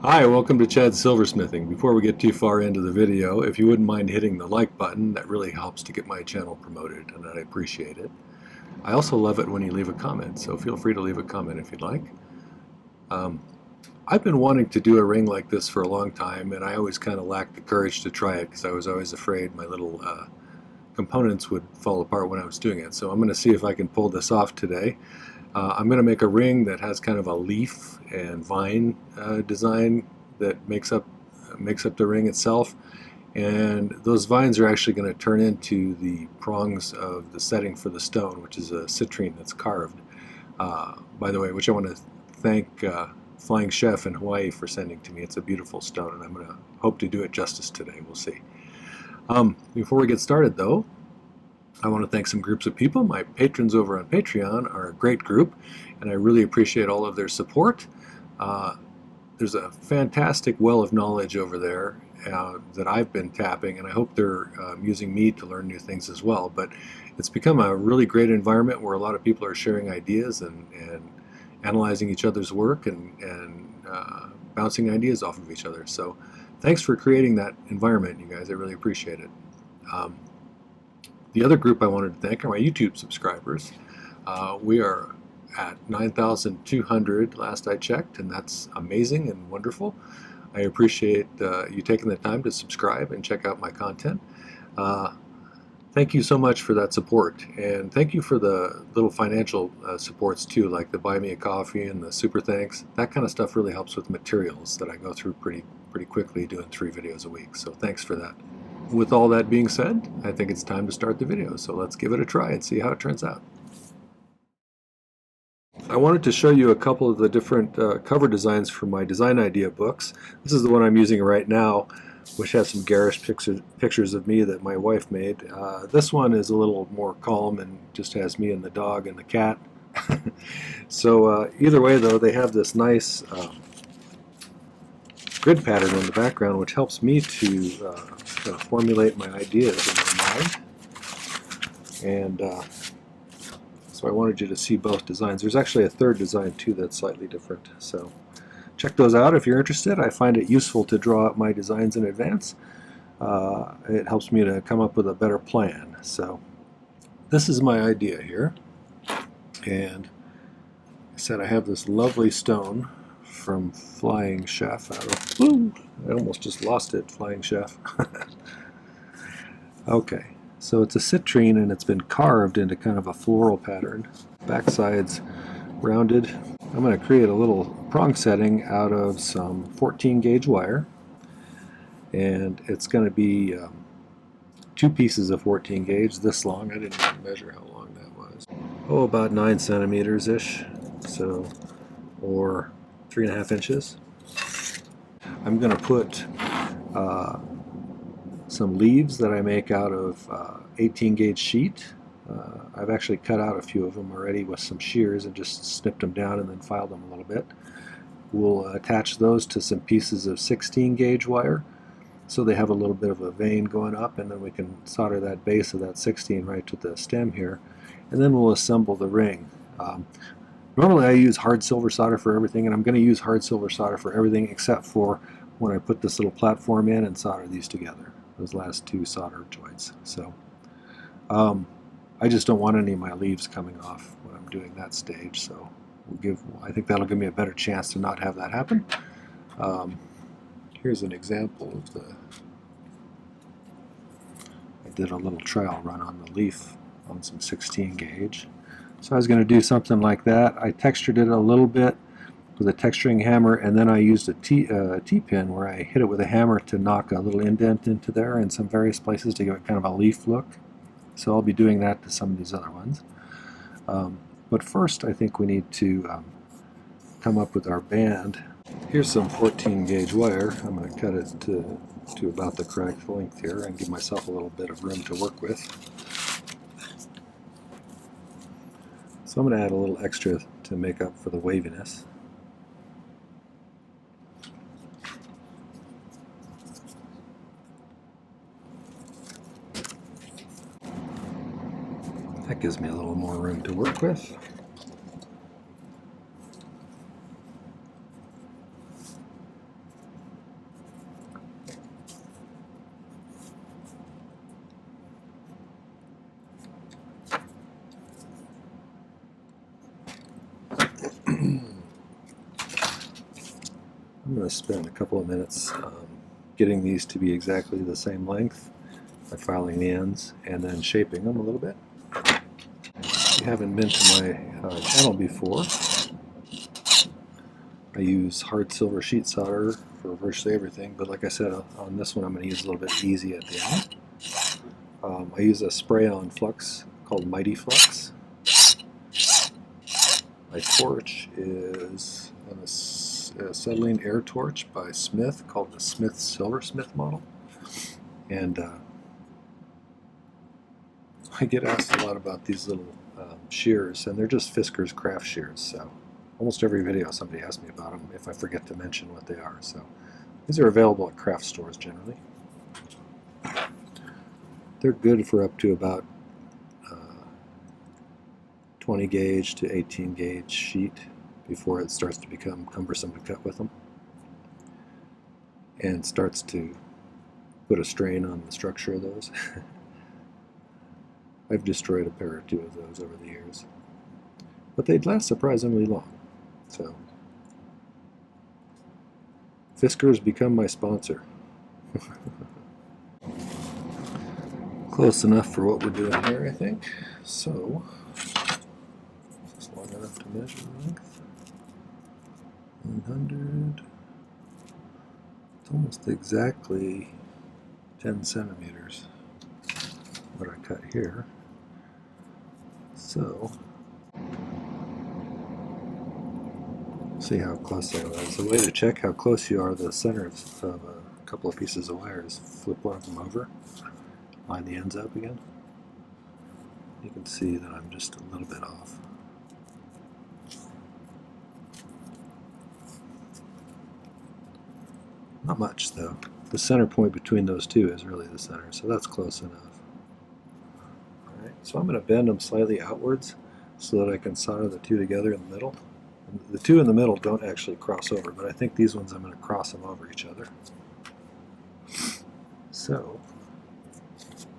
Hi, welcome to Chad's Silversmithing. Before we get too far into the video, if you wouldn't mind hitting the like button, that really helps to get my channel promoted, and I appreciate it. I also love it when you leave a comment, so feel free to leave a comment if you'd like. I've been wanting to do a ring like this for a long time, and I always kind of lacked the courage to try it because I was always afraid my little components would fall apart when I was doing it. So I'm going to see if I can pull this off today. I'm going to make a ring that has kind of a leaf and vine design that makes up the ring itself, and those vines are actually going to turn into the prongs of the setting for the stone, which is a citrine that's carved. By the way, which I want to thank Flying Chef in Hawaii for sending to me. It's a beautiful stone, and I'm going to hope to do it justice today. We'll see. Before we get started, though, I want to thank some groups of people. My patrons over on Patreon are a great group, and I really appreciate all of their support. There's a fantastic well of knowledge over there that I've been tapping, and I hope they're using me to learn new things as well. But it's become a really great environment where a lot of people are sharing ideas and analyzing each other's work and bouncing ideas off of each other. So thanks for creating that environment, you guys. I really appreciate it. The other group I wanted to thank are my YouTube subscribers. We are at 9,200 last I checked, and that's amazing and wonderful. I appreciate you taking the time to subscribe and check out my content. Thank you so much for that support, and thank you for the little financial supports too, like the buy me a coffee and the super thanks. That kind of stuff really helps with materials that I go through pretty quickly doing 3 videos a week, so thanks for that. With all that being said, I think it's time to start the video, so let's give it a try and see how it turns out. I wanted to show you a couple of the different cover designs for my design idea books. This is the one I'm using right now, which has some garish pictures of me that my wife made. This one is a little more calm and just has me and the dog and the cat. So either way, though, they have this nice grid pattern in the background, which helps me to kind of formulate my ideas in my mind. And so I wanted you to see both designs. There's actually a third design too that's slightly different. So check those out if you're interested. I find it useful to draw out my designs in advance. It helps me to come up with a better plan. So this is my idea here. And I said I have this lovely stone from Flying Chef. I almost just lost it, Flying Chef. Okay, so it's a citrine and it's been carved into kind of a floral pattern. Backside's rounded. I'm going to create a little prong setting out of some 14 gauge wire, and it's going to be 2 pieces of 14 gauge this long. I didn't measure how long that was. Oh, about 9 centimeters ish, so, or 3.5 inches. I'm going to put some leaves that I make out of 18 gauge sheet. I've actually cut out a few of them already with some shears and just snipped them down and then filed them a little bit. We'll attach those to some pieces of 16 gauge wire so they have a little bit of a vein going up, and then we can solder that base of that 16 right to the stem here, and then we'll assemble the ring. Normally I use hard silver solder for everything, and I'm going to use hard silver solder for everything except for when I put this little platform in and solder these together, those last 2 solder joints. So I just don't want any of my leaves coming off when I'm doing that stage, so I think that'll give me a better chance to not have that happen. Here's an example of I did a little trial run on the leaf on some 16 gauge. So I was going to do something like that. I textured it a little bit with a texturing hammer, and then I used a T-pin where I hit it with a hammer to knock a little indent into there in some various places to give it kind of a leaf look. So I'll be doing that to some of these other ones. But first I think we need to come up with our band. Here's some 14 gauge wire. I'm going to cut it to about the correct length here and give myself a little bit of room to work with. So I'm going to add a little extra to make up for the waviness. That gives me a little more room to work with. I'm going to spend a couple of minutes getting these to be exactly the same length by filing the ends and then shaping them a little bit. If you haven't been to my channel before, I use hard silver sheet solder for virtually everything, but like I said, on this one I'm going to use a little bit easy at the end. I use a spray-on flux called My-T-Flux. My torch is a acetylene air torch by Smith called the Smith Silversmith model. And I get asked a lot about these little shears, and they're just Fisker's craft shears. So almost every video somebody asks me about them if I forget to mention what they are. So these are available at craft stores generally. They're good for up to about 20 gauge to 18 gauge sheet before it starts to become cumbersome to cut with them and starts to put a strain on the structure of those. I've destroyed a pair or two of those over the years, but they'd last surprisingly long. So Fisker's become my sponsor. Close enough for what we're doing here, I think. So it's long enough to measure length. 100. It's almost exactly 10 centimeters what I cut here. So see how close I was. The way to check how close you are to the center of a couple of pieces of wire is flip one of them over, line the ends up again. You can see that I'm just a little bit off. Not much though. The center point between those two is really the center, so that's close enough. Alright, so I'm going to bend them slightly outwards so that I can solder the two together in the middle. And the two in the middle don't actually cross over, but I think these ones I'm going to cross them over each other. So,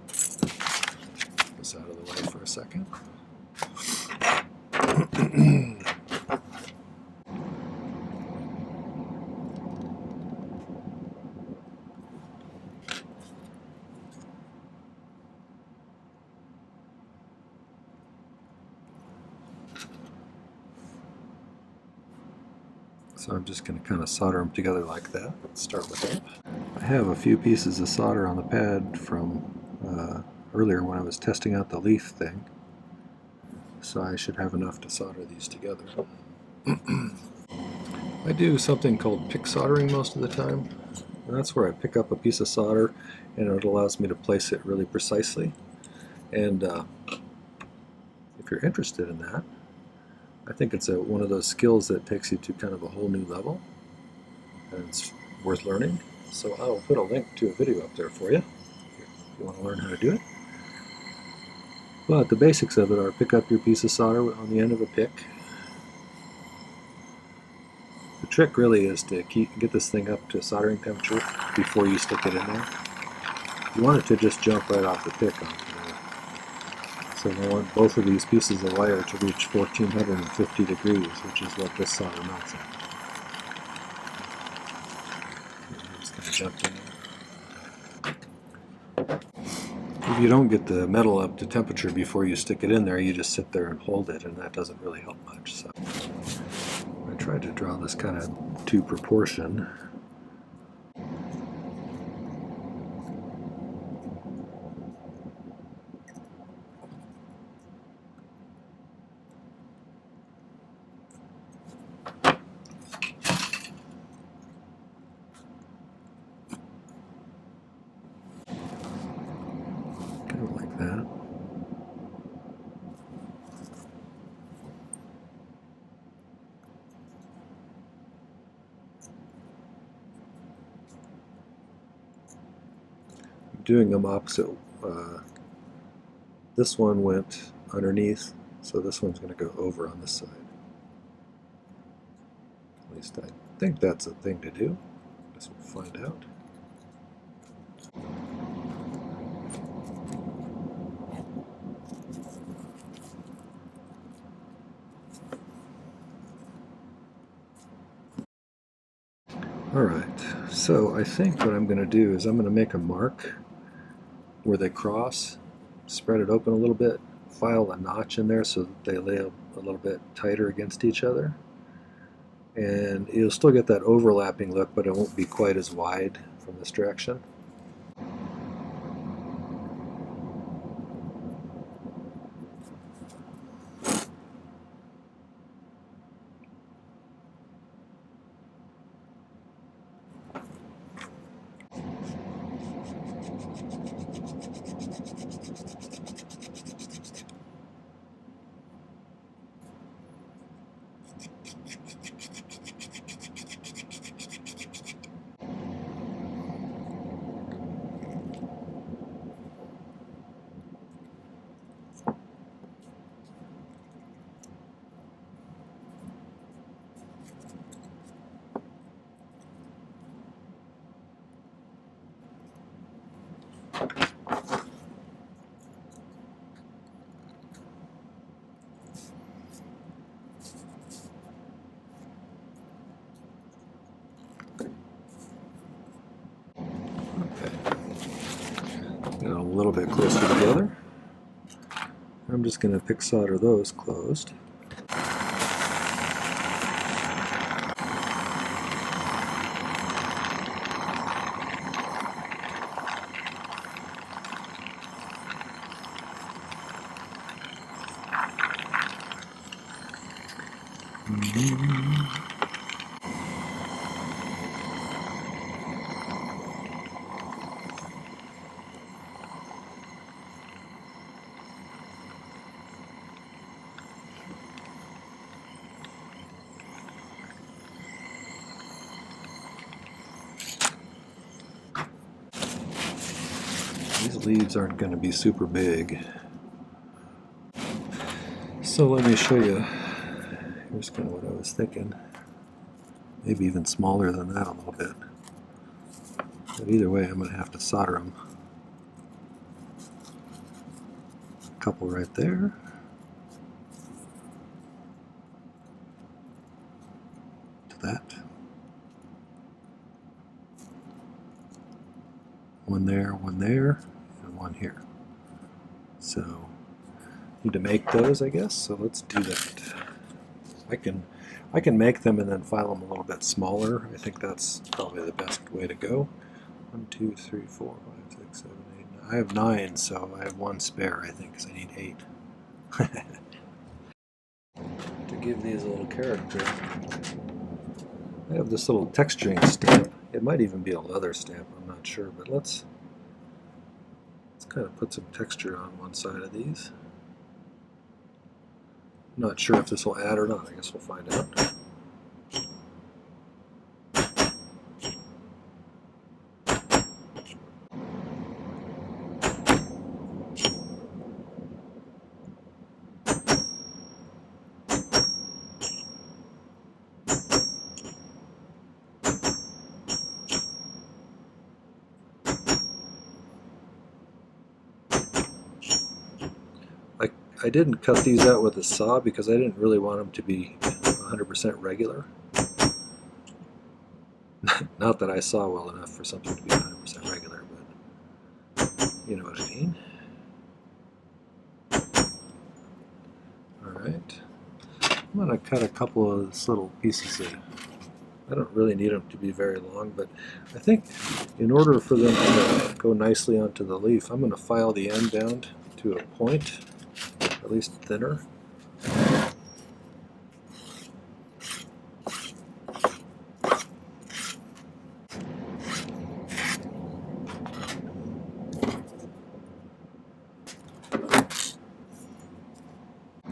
put this out of the way for a second. So I'm just going to kind of solder them together like that. Let's start with that. I have a few pieces of solder on the pad from earlier when I was testing out the leaf thing. So I should have enough to solder these together. I do something called pick soldering most of the time. And that's where I pick up a piece of solder and it allows me to place it really precisely. And if you're interested in that, I think it's one of those skills that takes you to kind of a whole new level, and it's worth learning. So I'll put a link to a video up there for you if you want to learn how to do it. But the basics of it are pick up your piece of solder on the end of a pick. The trick really is to get this thing up to soldering temperature before you stick it in there. You want it to just jump right off the pick onto there. So I want both of these pieces of wire to reach 1450 degrees, which is what this solder melts at. I'm just going to jump in there. If you don't get the metal up to temperature before you stick it in there, you just sit there and hold it, and that doesn't really help much. So I tried to draw this kind of to proportion. Like that. I'm doing them opposite. This one went underneath, so this one's going to go over on this side. At least I think that's a thing to do. Guess we'll find out. Alright, so I think what I'm going to do is I'm going to make a mark where they cross, spread it open a little bit, file a notch in there so that they lay a little bit tighter against each other. And you'll still get that overlapping look, but it won't be quite as wide from this direction. Get a little bit closer together. I'm just going to pick solder those closed. These leaves aren't going to be super big. So let me show you. Here's kind of what I was thinking. Maybe even smaller than that a little bit. But either way, I'm going to have to solder them. A couple right there. To that. One there, and one here. So, need to make those, I guess. So let's do that. I can make them and then file them a little bit smaller. I think that's probably the best way to go. 1, 2, 3, 4, 5, 6, 7, 8, 9. I have 9, so I have 1 spare, I think, because I need 8. To give these a little character, I have this little texturing stamp. It might even be a leather stamp, I'm not sure, but let's kind of put some texture on one side of these. I'm not sure if this will add or not. I guess we'll find out. I didn't cut these out with a saw because I didn't really want them to be 100% regular. Not that I saw well enough for something to be 100% regular, but you know what I mean. Alright. I'm going to cut a couple of these little pieces of, I don't really need them to be very long, but I think in order for them to go nicely onto the leaf, I'm going to file the end down to a point, at least thinner.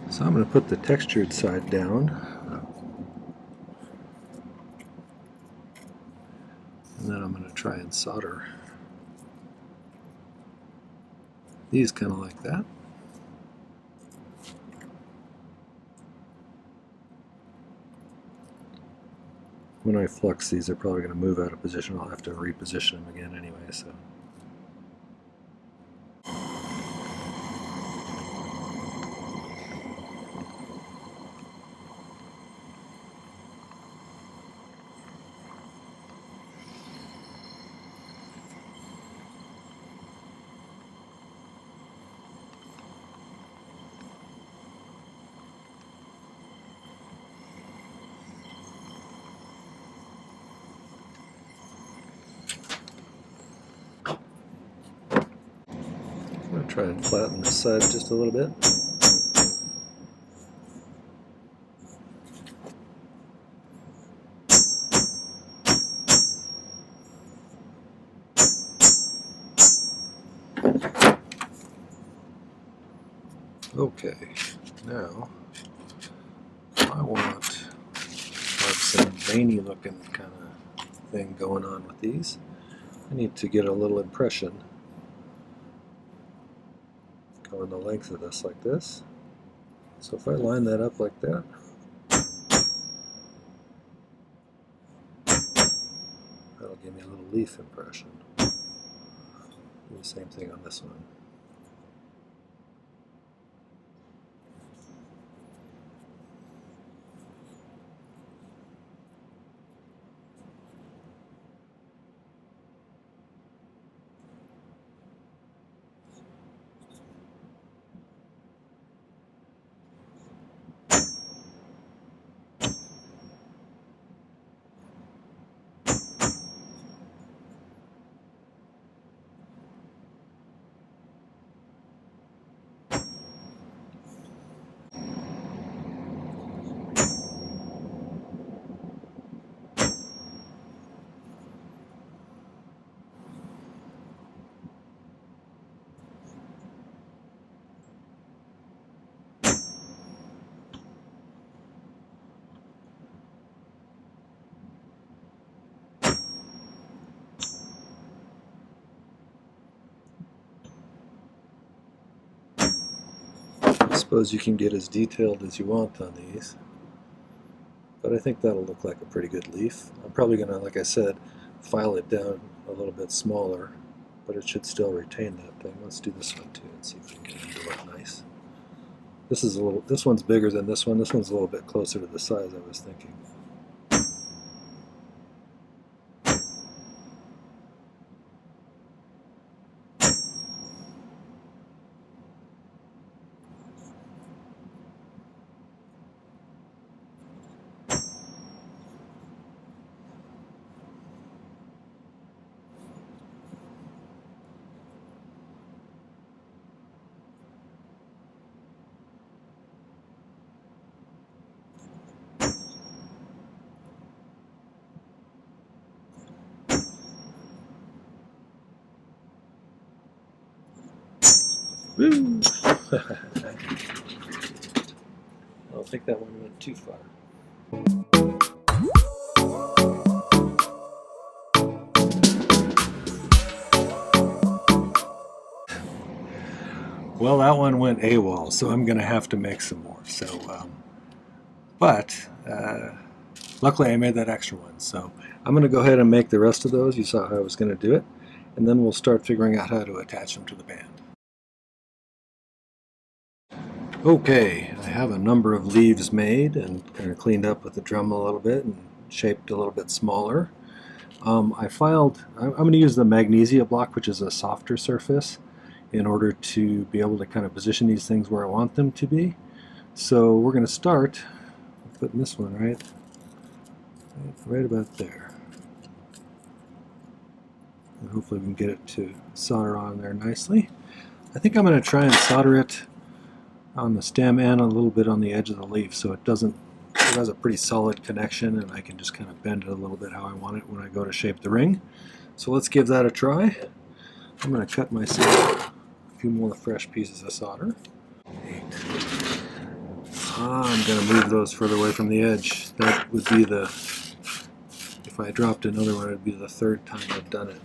So I'm going to put the textured side down. And then I'm going to try and solder these kind of like that. When I flux these, they're probably going to move out of position. I'll have to reposition them again anyway. So. Try and flatten this side just a little bit. Okay, now I want like some veiny looking kind of thing going on with these. I need to get a little impression going the length of this like this. So if I line that up like that, that'll give me a little leaf impression. Do the same thing on this one. I suppose you can get as detailed as you want on these, but I think that'll look like a pretty good leaf. I'm probably going to, like I said, file it down a little bit smaller, but it should still retain that thing. Let's do this one too and see if we can get it to look nice. This one's bigger than this one. This one's a little bit closer to the size I was thinking. Woo! I don't think that one went too far. Well, that one went AWOL, so I'm going to have to make some more. So, luckily I made that extra one. So I'm going to go ahead and make the rest of those. You saw how I was going to do it. And then we'll start figuring out how to attach them to the band. Okay, I have a number of leaves made and kind of cleaned up with the drum a little bit and shaped a little bit smaller. I'm going to use the magnesia block, which is a softer surface, in order to be able to kind of position these things where I want them to be. So we're going to start putting this one right about there. And hopefully we can get it to solder on there nicely. I think I'm going to try and solder it on the stem and a little bit on the edge of the leaf so it has a pretty solid connection and I can just kind of bend it a little bit how I want it when I go to shape the ring. So let's give that a try. I'm going to cut myself a few more fresh pieces of solder. I'm going to move those further away from the edge. That would be if I dropped another one, it would be the third time I've done it.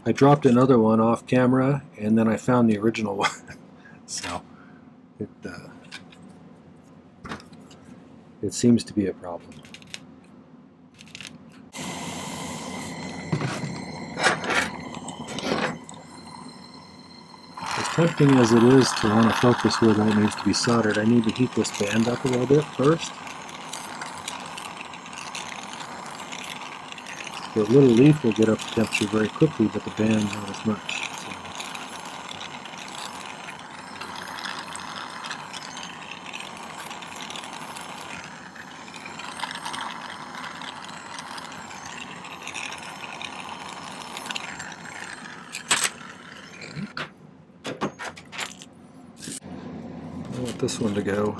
I dropped another one off camera and then I found the original one. So it seems to be a problem. As tempting as it is to want to focus where that needs to be soldered, I need to heat this band up a little bit first. The little leaf will get up to temperature very quickly, but the band not as much. this one to go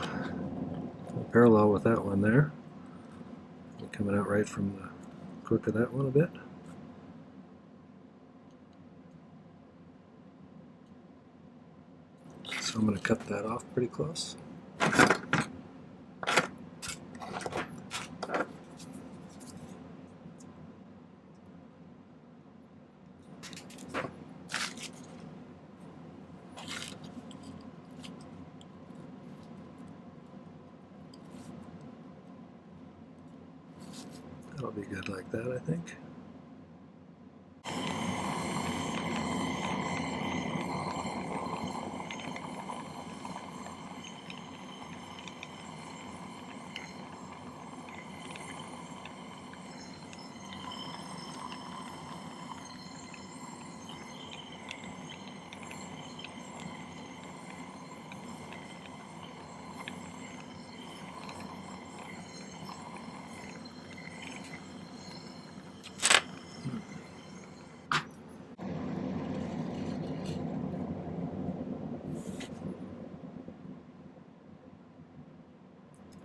parallel with that one there. Coming out right from the crook of that one a bit. So I'm going to cut that off pretty close. That'll be good like that, I think.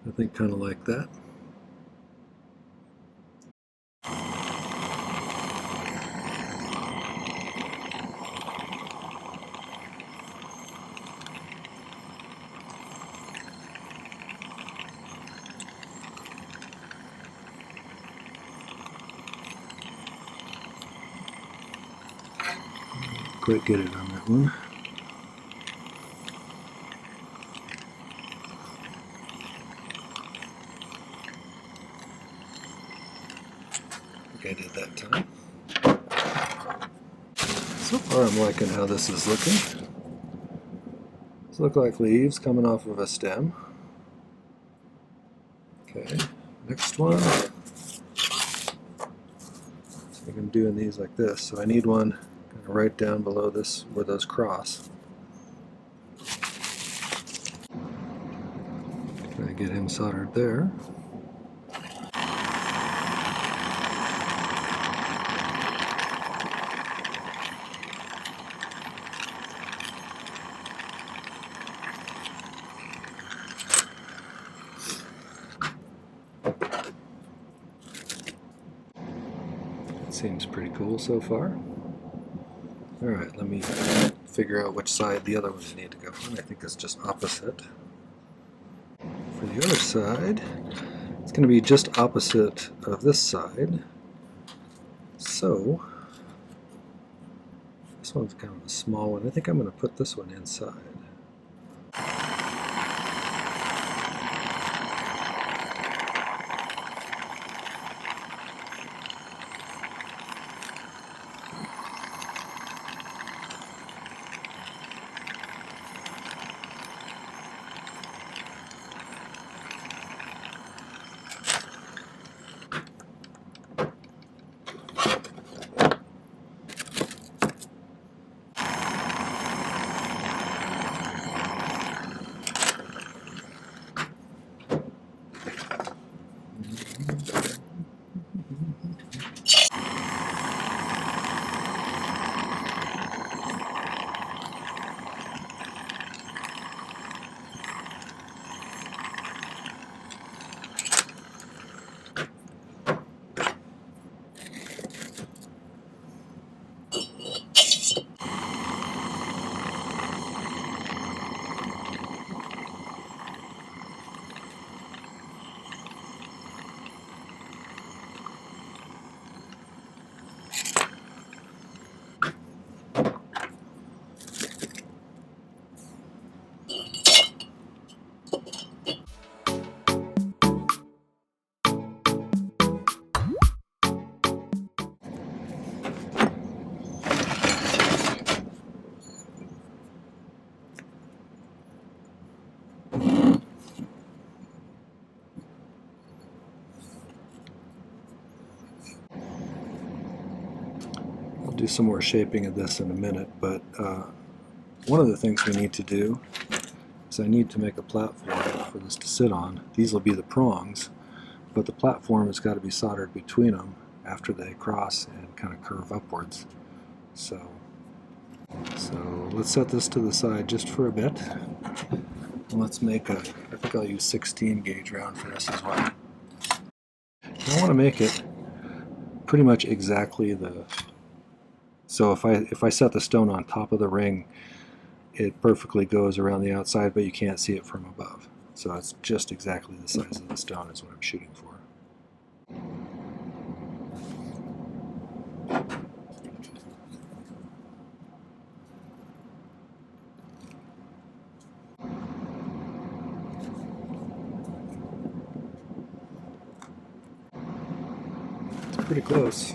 I think kind of like that. Quite get it on that one. I think I did that time. So far I'm liking how this is looking. These look like leaves coming off of a stem. Okay, next one. So I'm doing these like this, so I need one kind of right down below this where those cross. Try to get him soldered there. Seems pretty cool so far. Alright, let me figure out which side the other ones need to go on. I think it's just opposite. For the other side, it's going to be just opposite of this side. So, this one's kind of a small one. I think I'm going to put this one inside. Do some more shaping of this in a minute, but one of the things we need to do is I need to make a platform for this to sit on. These will be the prongs, but the platform has got to be soldered between them after they cross and kind of curve upwards. So let's set this to the side just for a bit. Let's make a, I think I'll use 16 gauge round for this as well. I want to make it pretty much exactly the, so if I set the stone on top of the ring, it perfectly goes around the outside, but you can't see it from above. So it's just exactly the size of the stone is what I'm shooting for. It's pretty close.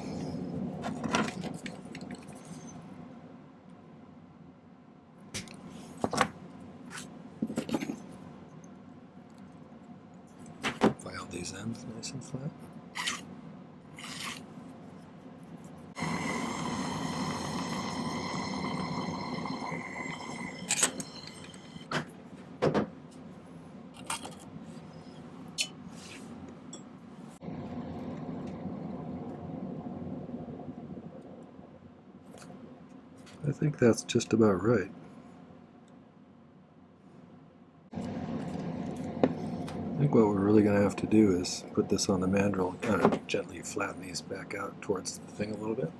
File these ends nice and flat. I think that's just about right. I think what we're really going to have to do is put this on the mandrel and kind of gently flatten these back out towards the thing a little bit.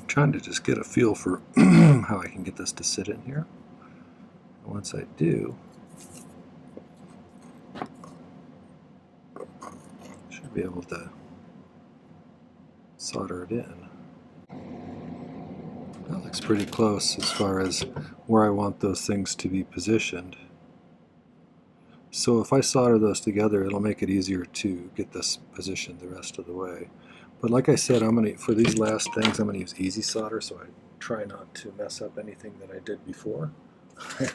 Trying to just get a feel for how I can get this to sit in here. And once I do, should be able to solder it in. That looks pretty close as far as where I want those things to be positioned. So if I solder those together, it'll make it easier to get this positioned the rest of the way. But like I said, for these last things, I'm going to use easy solder, so I try not to mess up anything that I did before. I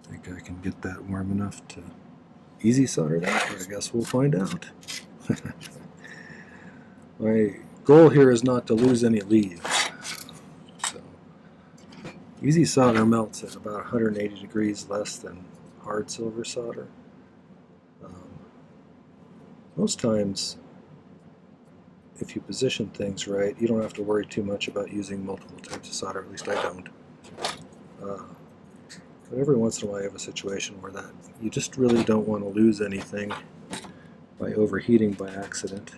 think I can get that warm enough to easy solder that, but I guess we'll find out. My goal here is not to lose any leaves. So, easy solder melts at about 180 degrees less than hard silver solder. Most times, if you position things right, you don't have to worry too much about using multiple types of solder, at least I don't. But every once in a while you have a situation where that you just really don't want to lose anything by overheating by accident.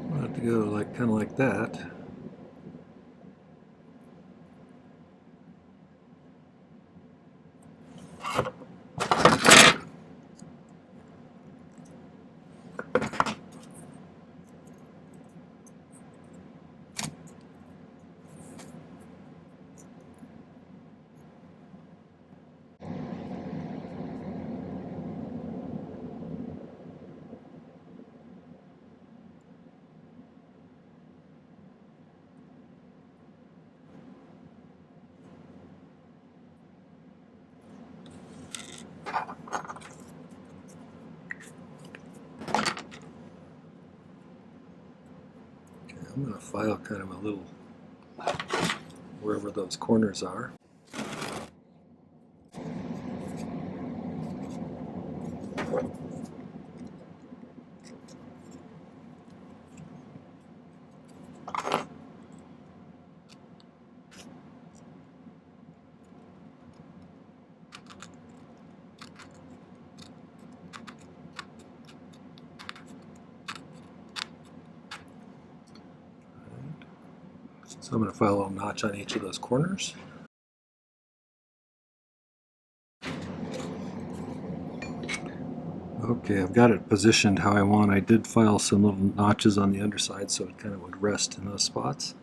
I have to go kind of like that. I'm going to file kind of a little wherever those corners are. So I'm going to file a little notch on each of those corners. Okay, I've got it positioned how I want. I did file some little notches on the underside so it kind of would rest in those spots.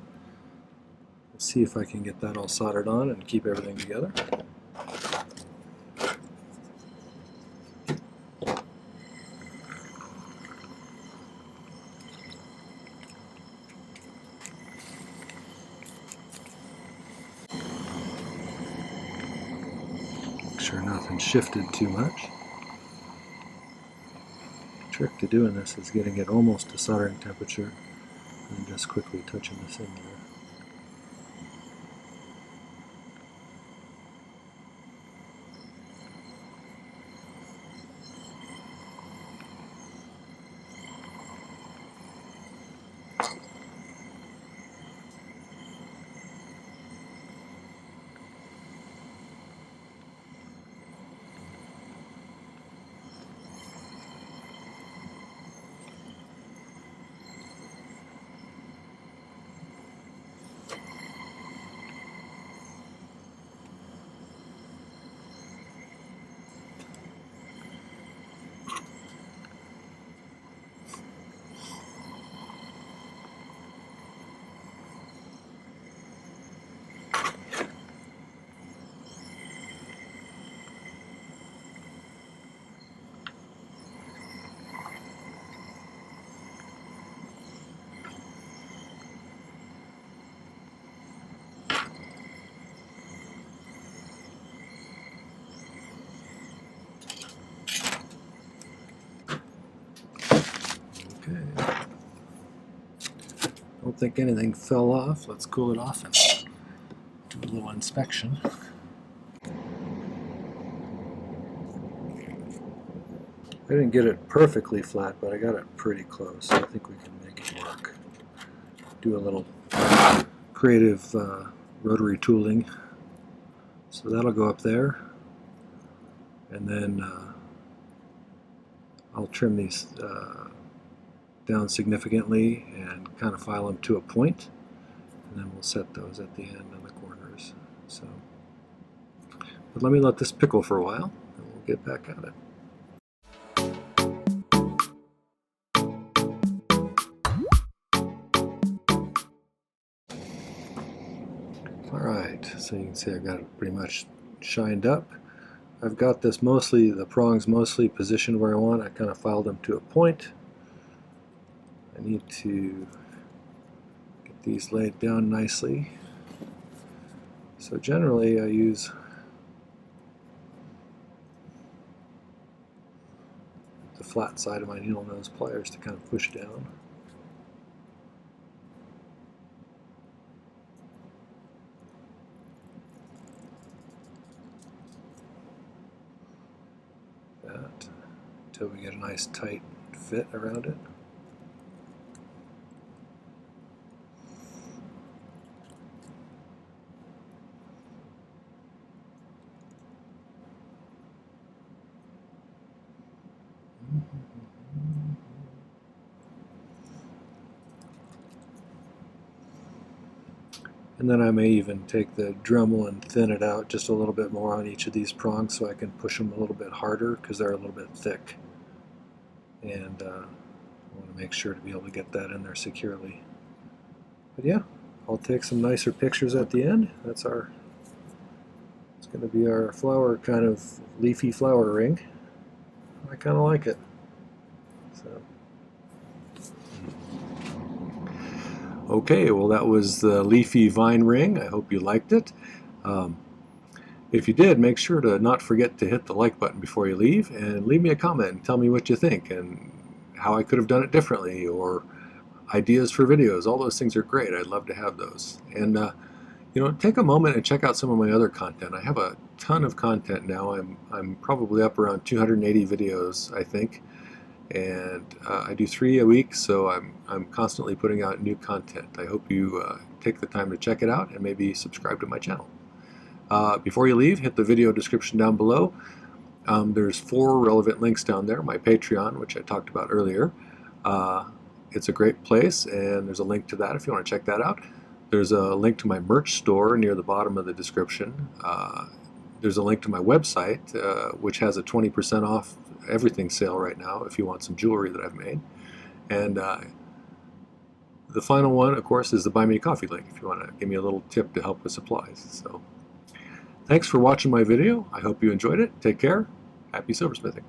Let's see if I can get that all soldered on and keep everything together. Make sure nothing shifted too much. The trick to doing this is getting it almost to soldering temperature and just quickly touching this in there. Okay. Don't think anything fell off. Let's cool it off and do a little inspection. I didn't get it perfectly flat, but I got it pretty close. I think we can make it work. Do a little creative rotary tooling. So that'll go up there. And then I'll trim these down significantly and kind of file them to a point, and then we'll set those at the end on the corners. So, but let me let this pickle for a while, and we'll get back at it. Alright, so you can see I've got it pretty much shined up. I've got this mostly, the prongs mostly positioned where I want. I kind of filed them to a point. I need to get these laid down nicely. So generally I use the flat side of my needle nose pliers to kind of push down. That until we get a nice tight fit around it. And then I may even take the Dremel and thin it out just a little bit more on each of these prongs so I can push them a little bit harder because they're a little bit thick. And I want to make sure to be able to get that in there securely. But yeah, I'll take some nicer pictures at the end. That's our, it's going to be our flower, kind of leafy flower ring. I kind of like it. So. Okay, well that was the leafy vine ring. I hope you liked it. If you did, make sure to not forget to hit the like button before you leave, and leave me a comment and tell me what you think and how I could have done it differently, or ideas for videos. All those things are great. I'd love to have those. And take a moment and check out some of my other content. I have a ton of content now. I'm probably up around 280 videos, I think, and I do 3 a week, so I'm constantly putting out new content. I hope you take the time to check it out and maybe subscribe to my channel. Before you leave, hit the video description down below. There's 4 relevant links down there. My Patreon, which I talked about earlier. It's a great place, and there's a link to that if you want to check that out. There's a link to my merch store near the bottom of the description. There's a link to my website, which has a 20% off everything sale right now if you want some jewelry that I've made. And the final one, of course, is the Buy Me a Coffee link if you want to give me a little tip to help with supplies. So, thanks for watching my video. I hope you enjoyed it. Take care. Happy silversmithing.